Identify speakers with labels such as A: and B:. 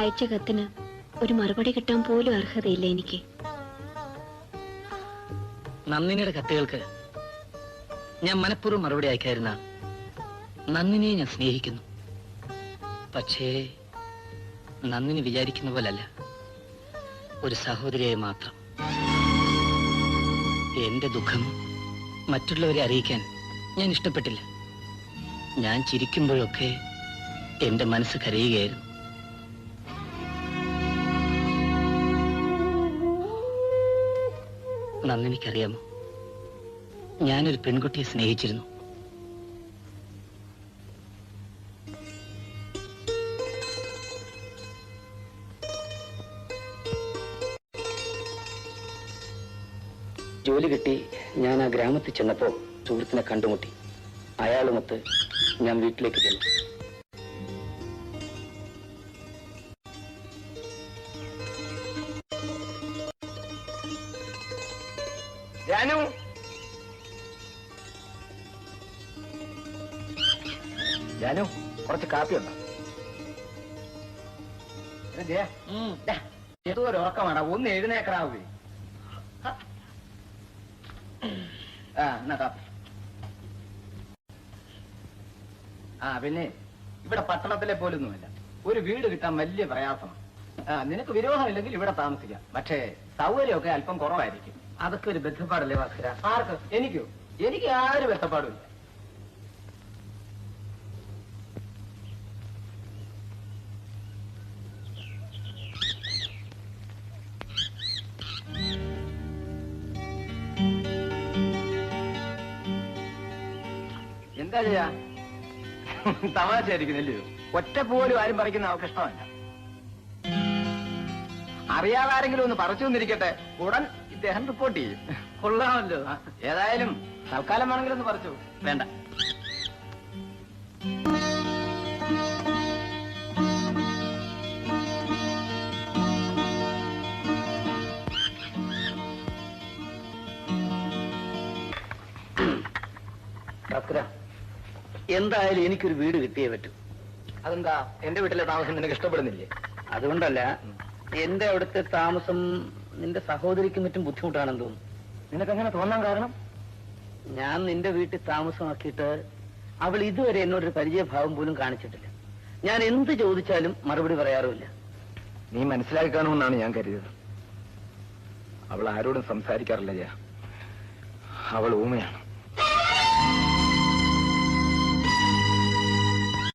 A: അയച്ച കത്തിന് ഒരു മറുപടി കിട്ടാൻ പോലും അർഹതയില്ല എനിക്ക്.
B: നന്ദിനിയുടെ കത്തുകൾക്ക് ഞാൻ മനഃപൂർവ്വം മറുപടി അയക്കായിരുന്ന നന്ദിനിയെ ഞാൻ സ്നേഹിക്കുന്നു. പക്ഷേ നന്ദിനി വിചാരിക്കുന്ന പോലല്ല, ഒരു സഹോദരിയെ മാത്രം. എന്റെ ദുഃഖം മറ്റുള്ളവരെ അറിയിക്കാൻ ഞാൻ ഇഷ്ടപ്പെട്ടില്ല. ഞാൻ ചിരിക്കുമ്പോഴൊക്കെ എന്റെ മനസ്സ് കരയുകയായിരുന്നു. നന്ദിനിക്കറിയാമോ, ഞാനൊരു പെൺകുട്ടിയെ സ്നേഹിച്ചിരുന്നു. ജോലി കിട്ടി ഞാൻ ആ ഗ്രാമത്തിൽ ചെന്നപ്പോ സുഹൃത്തിനെ കണ്ടുമുട്ടി. അയാളുമൊത്ത് ഞാൻ വീട്ടിലേക്ക് ചെന്നു.
C: ജാനു, ജാനു, കുറച്ച് കാപ്പി ഉണ്ടോ? ഏതോ ഒരു ഉറക്കമാണോ, ഒന്ന് എഴുന്നേക്കണാവേ. എന്നാ കാപ്പി. പിന്നെ ഇവിടെ പട്ടണത്തിലെ പോലൊന്നുമല്ല, ഒരു വീട് കിട്ടാൻ വലിയ പ്രയാസമാണ്. നിനക്ക് വിരോധമില്ലെങ്കിൽ ഇവിടെ താമസിക്കാം, പക്ഷേ സൗകര്യമൊക്കെ അല്പം കുറവായിരിക്കും.
B: അതൊക്കെ ഒരു ബന്ധപ്പാടല്ലേ ഭാസ്കര?
C: ആർക്ക്? എനിക്കോ? എനിക്ക് ആരും ബന്ധപ്പാടുമില്ല. എന്താ ചെയ്യാ, തമാശയായിരിക്കുന്നില്ലയോ? ഒറ്റ പോലും ആരും പറിക്കുന്ന അവർക്ക് ഇഷ്ടമല്ല. അറിയാതെ ആരെങ്കിലും ഒന്ന് പറിച്ചു വന്നിരിക്കട്ടെ, ഉടൻ ഇദ്ദേഹം റിപ്പോർട്ട് ചെയ്യും.
B: കൊള്ളാമല്ലോ.
C: ഏതായാലും തൽക്കാലം വേണമെങ്കിലും ഒന്ന് പറിച്ചു.
B: വേണ്ട. എന്തായാലും എനിക്കൊരു വീട് കിട്ടിയേ പറ്റൂ.
C: അതെന്താ, എന്റെ വീട്ടിലെ താമസം നിനക്ക് ഇഷ്ടപ്പെടുന്നില്ലേ?
B: അതുകൊണ്ടല്ല, എന്റെ അവിടുത്തെ താമസം നിന്റെ സഹോദരിക്കും മറ്റും ബുദ്ധിമുട്ടാണെന്ന് തോന്നുന്നു.
C: നിനക്കങ്ങനെ തോന്നാൻ കാരണം?
B: ഞാൻ നിന്റെ വീട്ടിൽ താമസമാക്കിയിട്ട് അവൾ ഇതുവരെ എന്നോടൊരു പരിചയഭാവം പോലും കാണിച്ചിട്ടില്ല. ഞാൻ എന്ത് ചോദിച്ചാലും മറുപടി പറയാറുമില്ല.
C: നീ മനസ്സിലാക്കി കാണുമെന്നാണ് ഞാൻ കരുതിയത്. അവൾ ആരോടും സംസാരിക്കാറില്ല. അവൾ ഊമയാണ്.